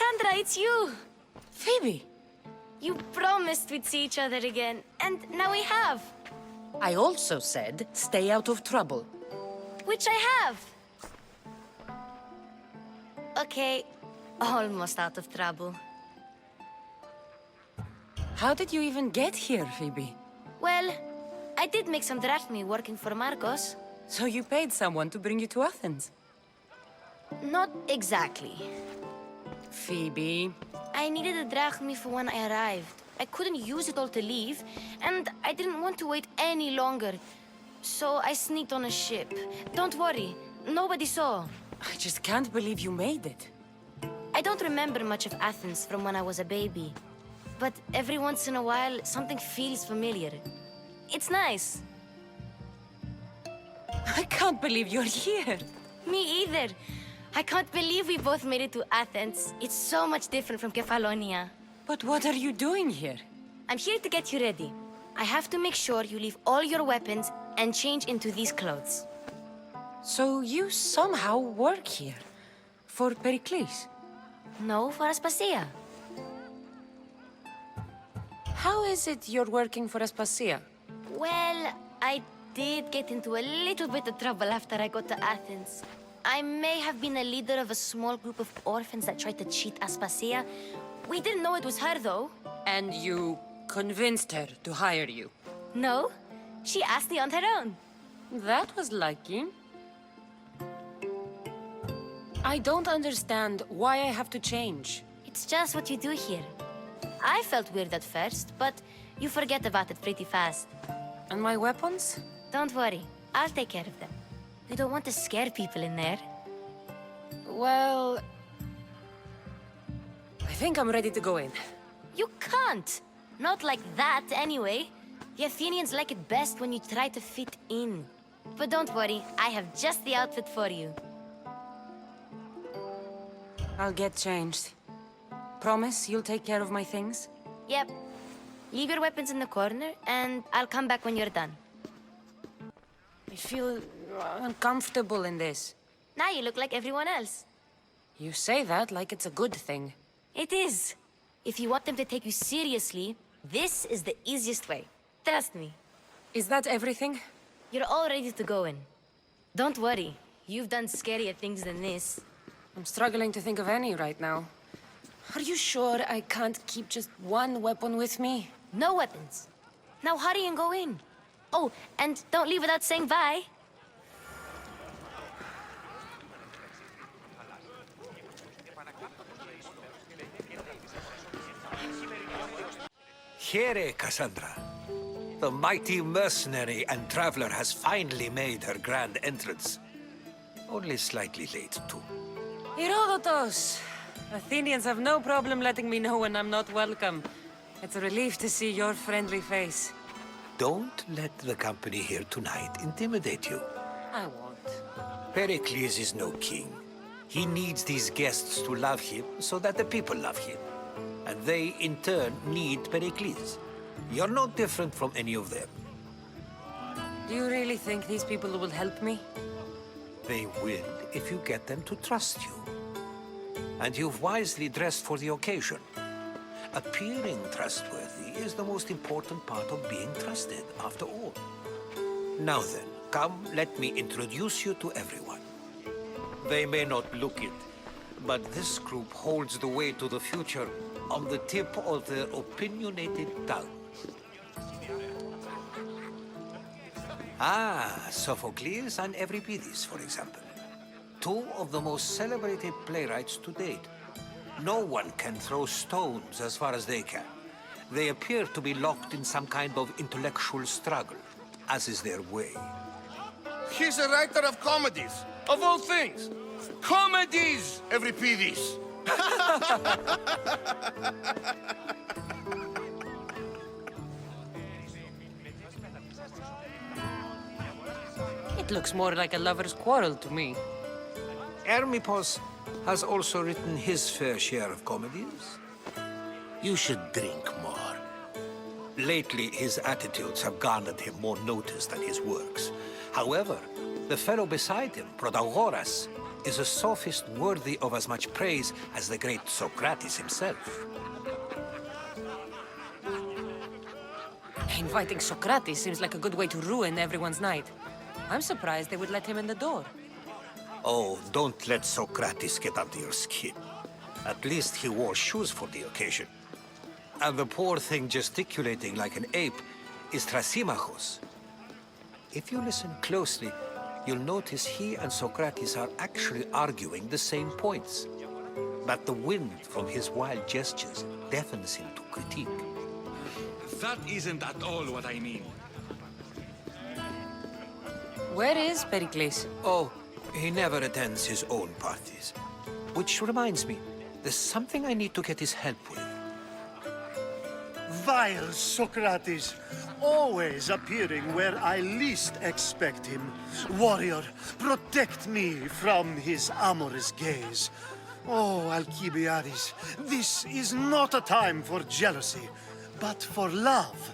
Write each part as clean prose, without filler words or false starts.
Cassandra, it's you! Phoebe! You promised we'd see each other again, and now we have. I also said, stay out of trouble. Which I have. Okay, almost out of trouble. How did you even get here, Phoebe? Well, I did make some drachmi working for Marcos. So you paid someone to bring you to Athens? Not exactly. Phoebe... I needed a drachmi for when I arrived. I couldn't use it all to leave, and I didn't want to wait any longer. So I sneaked on a ship. Don't worry, nobody saw. I just can't believe you made it. I don't remember much of Athens from when I was a baby. But every once in a while, something feels familiar. It's nice. I can't believe you're here. Me either. I can't believe we both made it to Athens. It's so much different from Kefalonia. But what are you doing here? I'm here to get you ready. I have to make sure you leave all your weapons and change into these clothes. So you somehow work here? For Pericles? No, for Aspasia. How is it you're working for Aspasia? Well, I did get into a little bit of trouble after I got to Athens. I may have been a leader of a small group of orphans that tried to cheat Aspasia. We didn't know it was her, though. And you convinced her to hire you? No, she asked me on her own. That was lucky. I don't understand why I have to change. It's just what you do here. I felt weird at first, but you forget about it pretty fast. And my weapons? Don't worry, I'll take care of them. We don't want to scare people in there. Well... I think I'm ready to go in. You can't! Not like that, anyway. The Athenians like it best when you try to fit in. But don't worry, I have just the outfit for you. I'll get changed. Promise you'll take care of my things? Yep. Leave your weapons in the corner, and I'll come back when you're done. I feel uncomfortable in this. Now you look like everyone else. You say that like it's a good thing. It is. If you want them to take you seriously, this is the easiest way. Trust me. Is that everything? You're all ready to go in. Don't worry. You've done scarier things than this. I'm struggling to think of any right now. Are you sure I can't keep just one weapon with me? No weapons. Now hurry and go in. Oh, and don't leave without saying bye. Here, Cassandra. The mighty mercenary and traveler has finally made her grand entrance. Only slightly late, too. Herodotus! Athenians have no problem letting me know when I'm not welcome. It's a relief to see your friendly face. Don't let the company here tonight intimidate you. I won't. Pericles is no king. He needs these guests to love him so that the people love him. And they, in turn, need Pericles. You're no different from any of them. Do you really think these people will help me? They will if you get them to trust you. And you've wisely dressed for the occasion. Appearing trustworthy is the most important part of being trusted, after all. Now then, come, let me introduce you to everyone. They may not look it, but this group holds the way to the future on the tip of their opinionated tongues. Ah, Sophocles and Euripides, for example. Two of the most celebrated playwrights to date. No one can throw stones as far as they can. They appear to be locked in some kind of intellectual struggle, as is their way. He's a writer of comedies, of all things. Comedies, Euripides! It looks more like a lover's quarrel to me. Hermippos has also written his fair share of comedies. You should drink more. Lately, his attitudes have garnered him more notice than his works. However, the fellow beside him, Protagoras, is a sophist worthy of as much praise as the great Socrates himself. Inviting Socrates seems like a good way to ruin everyone's night. I'm surprised they would let him in the door. Oh, don't let Socrates get under your skin. At least he wore shoes for the occasion. And the poor thing gesticulating like an ape is Thrasymachos. If you listen closely, you'll notice he and Socrates are actually arguing the same points. But the wind from his wild gestures deafens him to critique. That isn't at all what I mean. Where is Pericles? Oh, he never attends his own parties. Which reminds me, there's something I need to get his help with. Vile Socrates, always appearing where I least expect him. Warrior, protect me from his amorous gaze. Oh, Alkibiades, this is not a time for jealousy, but for love.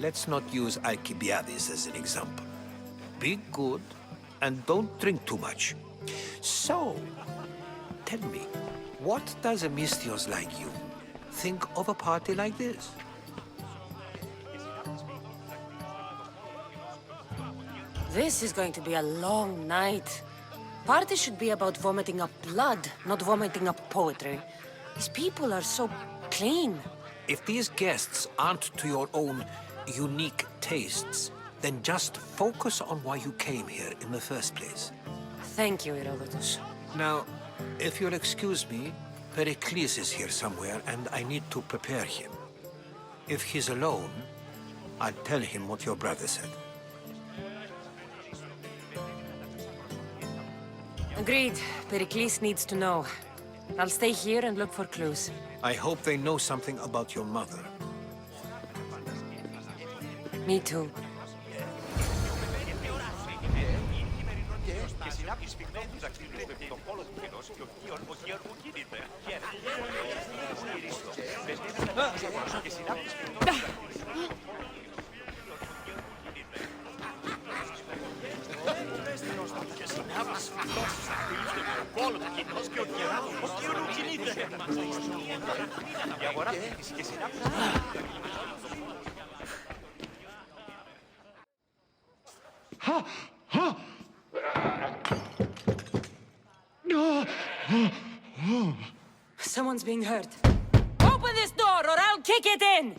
Let's not use Alkibiades as an example. Be good and don't drink too much. So, tell me, what does a Mystios like you think of a party like this? This is going to be a long night. Party should be about vomiting up blood, not vomiting up poetry. These people are so clean. If these guests aren't to your own unique tastes, then just focus on why you came here in the first place. Thank you, Herodotus. Now, if you'll excuse me, Pericles is here somewhere, and I need to prepare him. If he's alone, I'll tell him what your brother said. Agreed. Pericles needs to know. I'll stay here and look for clues. I hope they know something about your mother. Me too. Someone's being hurt. Open this door or I'll kick it in!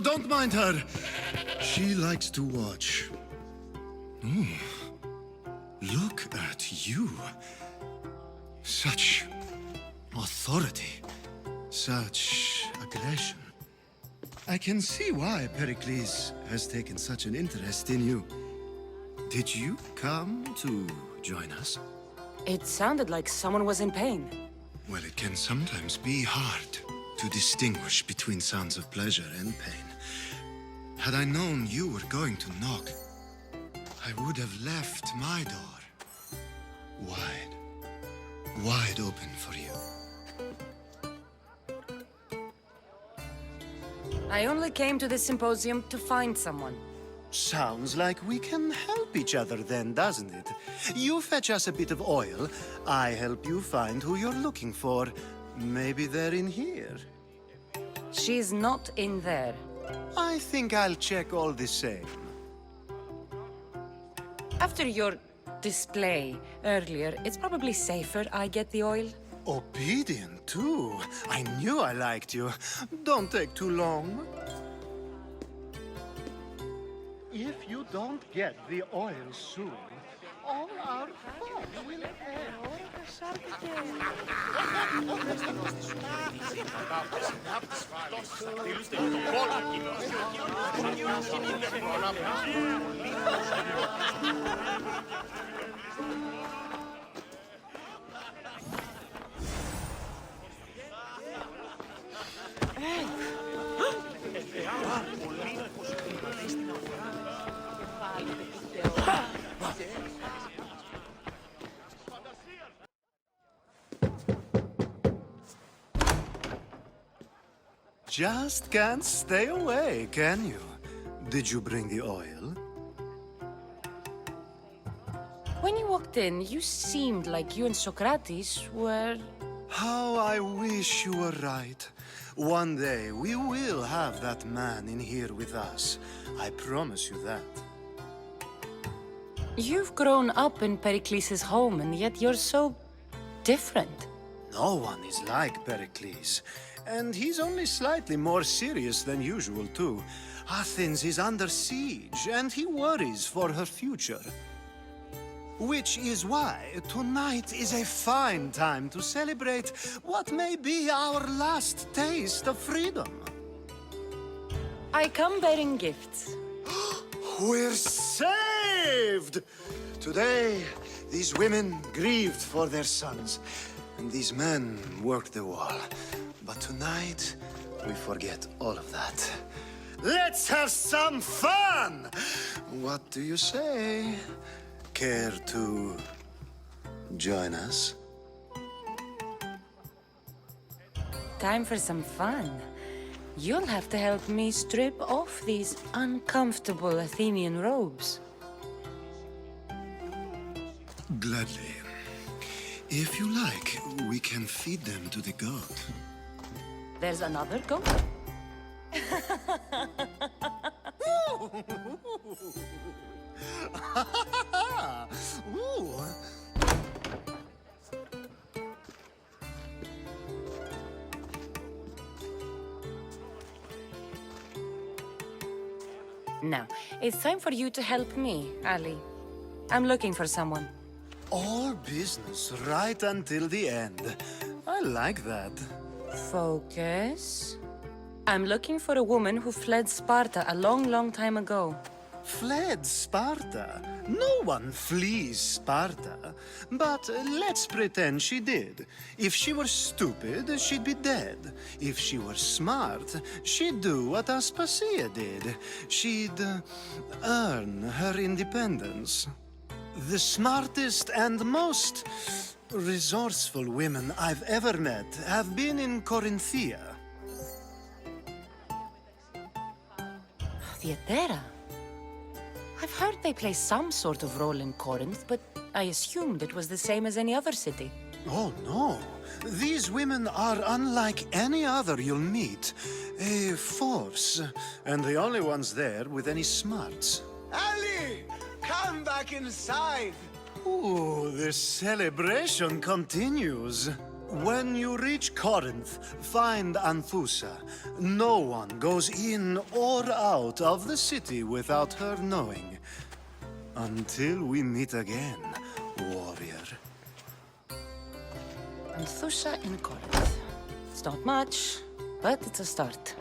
Don't mind her. She likes to watch. Look at you. Such authority. Such aggression. I can see why Pericles has taken such an interest in you. Did you come to join us? It sounded like someone was in pain. Well, it can sometimes be hard to distinguish between sounds of pleasure and pain. Had I known you were going to knock, I would have left my door wide open for you. I only came to this symposium to find someone. Sounds like we can help each other then, doesn't it? You fetch us a bit of oil, I help you find who you're looking for. Maybe they're in here. She's not in there. I think I'll check all the same. After your display earlier, it's probably safer I get the oil. Obedient, too. I knew I liked you. Don't take too long. If you don't get the oil soon, all our fun will just can't stay away, can you? Did you bring the oil? When you walked in, you seemed like you and Socrates were... How I wish you were right. One day, we will have that man in here with us. I promise you that. You've grown up in Pericles' home, and yet you're so... different. No one is like Pericles. And he's only slightly more serious than usual, too. Athens is under siege, and he worries for her future. Which is why tonight is a fine time to celebrate what may be our last taste of freedom. I come bearing gifts. We're saved! Today, these women grieved for their sons, and these men worked the wall. But tonight, we forget all of that. Let's have some fun! What do you say? Care to join us? Time for some fun. You'll have to help me strip off these uncomfortable Athenian robes. Gladly. If you like, we can feed them to the god. There's another goat? Ooh. Now, it's time for you to help me, Ali. I'm looking for someone. All business right until the end. I like that. Focus. I'm looking for a woman who fled Sparta a long, long time ago. Fled Sparta? No one flees Sparta. But let's pretend she did. If she were stupid, she'd be dead. If she were smart, she'd do what Aspasia did. She'd earn her independence. The smartest and most resourceful women I've ever met have been in Corinthia. Theatera? I've heard they play some sort of role in Corinth, but I assumed it was the same as any other city. Oh, no. These women are unlike any other you'll meet. A force, and the only ones there with any smarts. Ali! Come back inside! Ooh, the celebration continues. When you reach Corinth, find Anthusa. No one goes in or out of the city without her knowing. Until we meet again, warrior. Anthusa in Corinth. It's not much, but it's a start.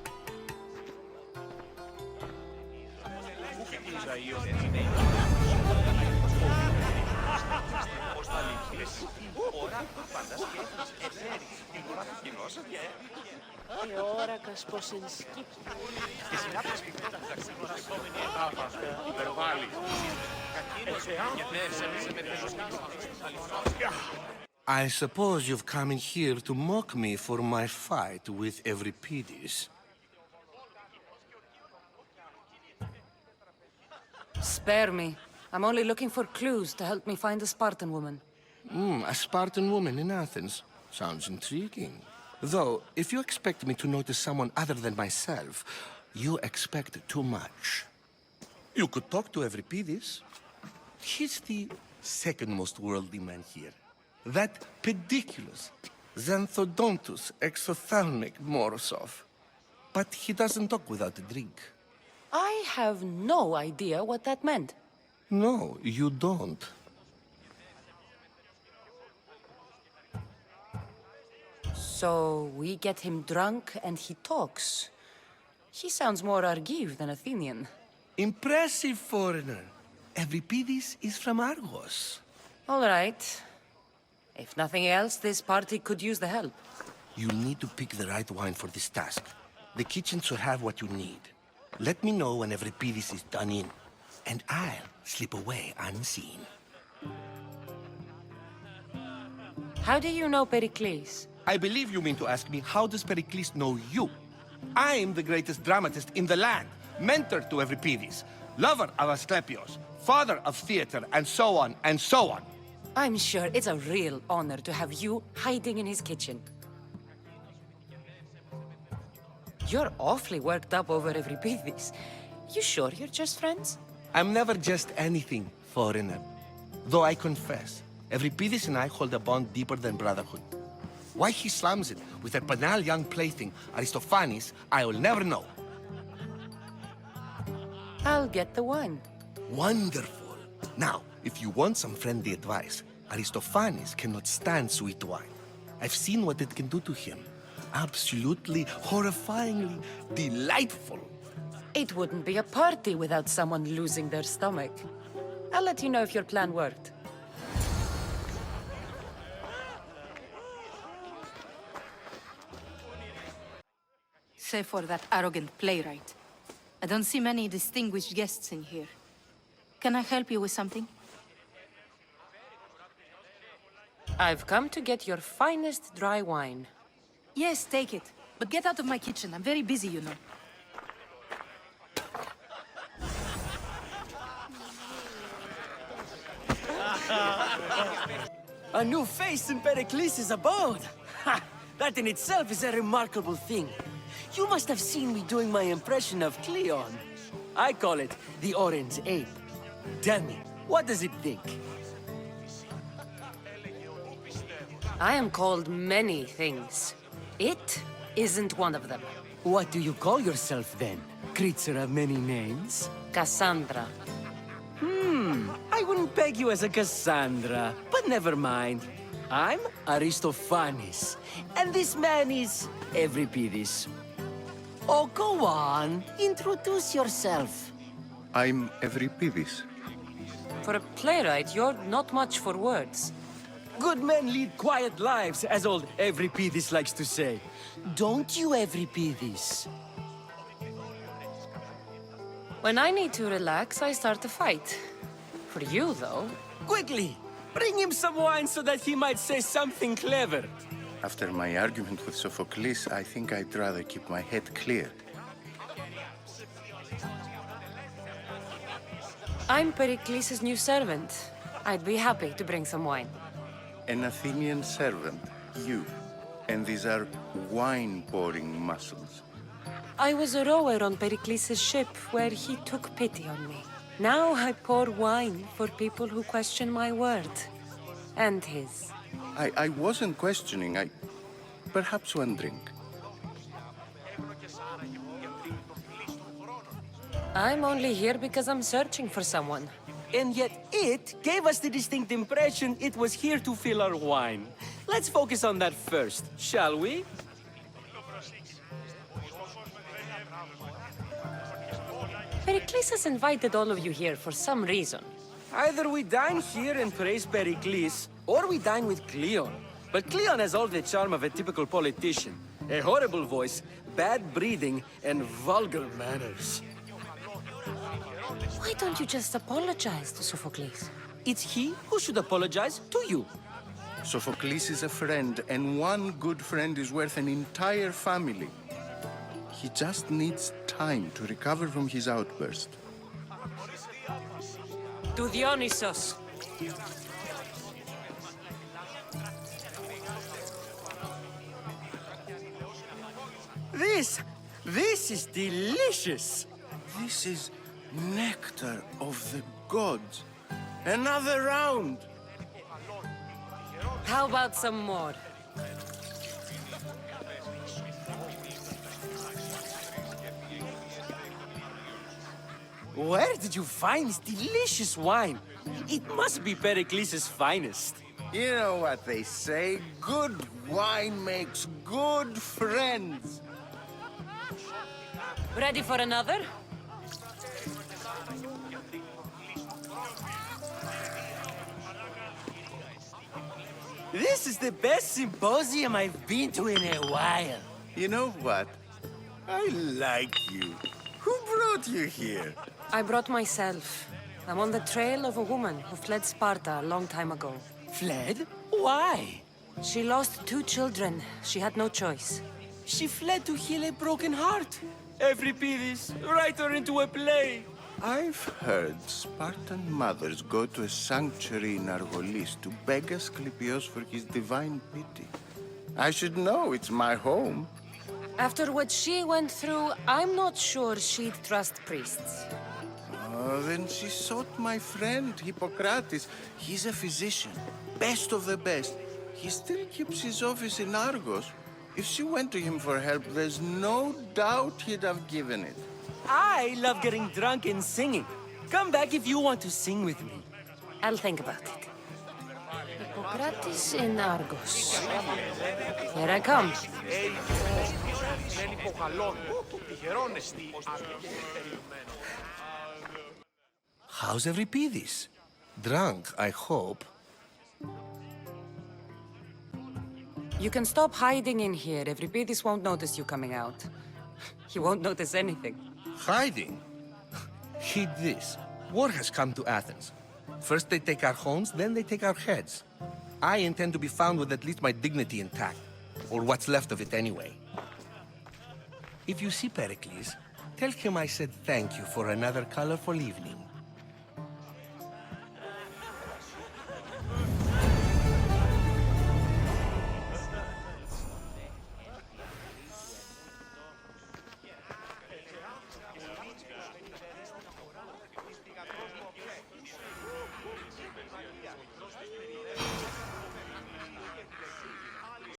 I suppose you've come in here to mock me for my fight with Euripides. Spare me. I'm only looking for clues to help me find a Spartan woman. A Spartan woman in Athens. Sounds intriguing. Though, if you expect me to notice someone other than myself, you expect too much. You could talk to Euripides. He's the second most worldly man here. That pediculous, xanthodontus, exophthalmic Morosov. But he doesn't talk without a drink. I have no idea what that meant. No, you don't. So we get him drunk and he talks. He sounds more Argive than Athenian. Impressive foreigner. Euripides is from Argos. All right. If nothing else, this party could use the help. You'll need to pick the right wine for this task. The kitchen should have what you need. Let me know when Euripides is done in, and I'll slip away unseen. How do you know Pericles? I believe you mean to ask me, how does Pericles know you? I'm the greatest dramatist in the land, mentor to Euripides, lover of Asclepios, father of theater, and so on and so on. I'm sure it's a real honor to have you hiding in his kitchen. You're awfully worked up over Euripides. You sure you're just friends? I'm never just anything, foreigner. Though I confess, Euripides and I hold a bond deeper than brotherhood. Why he slams it with a banal young plaything, Aristophanes, I will never know. I'll get the wine. Wonderful. Now, if you want some friendly advice, Aristophanes cannot stand sweet wine. I've seen what it can do to him. Absolutely, horrifyingly delightful. It wouldn't be a party without someone losing their stomach. I'll let you know if your plan worked. Save for that arrogant playwright. I don't see many distinguished guests in here. Can I help you with something? I've come to get your finest dry wine. Yes, take it. But get out of my kitchen. I'm very busy, you know. A new face in Pericles' abode! Ha! That in itself is a remarkable thing. You must have seen me doing my impression of Cleon. I call it the Orange Ape. Tell me, what does it think? I am called many things. It isn't one of them. What do you call yourself then? Creature of many names? Cassandra. I wouldn't peg you as a Cassandra, but never mind. I'm Aristophanes, and this man is Euripides. Oh, go on. Introduce yourself. I'm Euripides. For a playwright, you're not much for words. Good men lead quiet lives, as old Euripides likes to say. Don't you, Euripides? When I need to relax, I start a fight. For you, though... Quickly! Bring him some wine so that he might say something clever. After my argument with Sophocles, I think I'd rather keep my head clear. I'm Pericles' new servant. I'd be happy to bring some wine. An Athenian servant, you. And these are wine-pouring muscles. I was a rower on Pericles' ship where he took pity on me. Now I pour wine for people who question my word. And his. I wasn't questioning, perhaps one drink. I'm only here because I'm searching for someone. And yet it gave us the distinct impression it was here to fill our wine. Let's focus on that first, shall we? Pericles has invited all of you here for some reason. Either we dine here and praise Pericles, or we dine with Cleon. But Cleon has all the charm of a typical politician. A horrible voice, bad breeding, and vulgar manners. Why don't you just apologize to Sophocles? It's he who should apologize to you. Sophocles is a friend, and one good friend is worth an entire family. He just needs time to recover from his outburst. To Dionysos. This is delicious. This is nectar of the gods. Another round! How about some more? Where did you find this delicious wine? It must be Pericles' finest. You know what they say, good wine makes good friends. Ready for another? This is the best symposium I've been to in a while. You know what? I like you. Who brought you here? I brought myself. I'm on the trail of a woman who fled Sparta a long time ago. Fled? Why? She lost 2 children. She had no choice. She fled to heal a broken heart. Euripides, write her into a play. I've heard Spartan mothers go to a sanctuary in Argolis to beg Asclepios for his divine pity. I should know, it's my home. After what she went through, I'm not sure she'd trust priests. Oh, then she sought my friend, Hippocrates. He's a physician, best of the best. He still keeps his office in Argos. If she went to him for help, there's no doubt he'd have given it. I love getting drunk and singing. Come back if you want to sing with me. I'll think about it. Hippocrates in Argos. Here I come. How's Euripides? Drunk, I hope. You can stop hiding in here. Euripides won't notice you coming out. He won't notice anything. Hiding? Heed this. War has come to Athens. First they take our homes, then they take our heads. I intend to be found with at least my dignity intact. Or what's left of it anyway. If you see Pericles, tell him I said thank you for another colorful evening.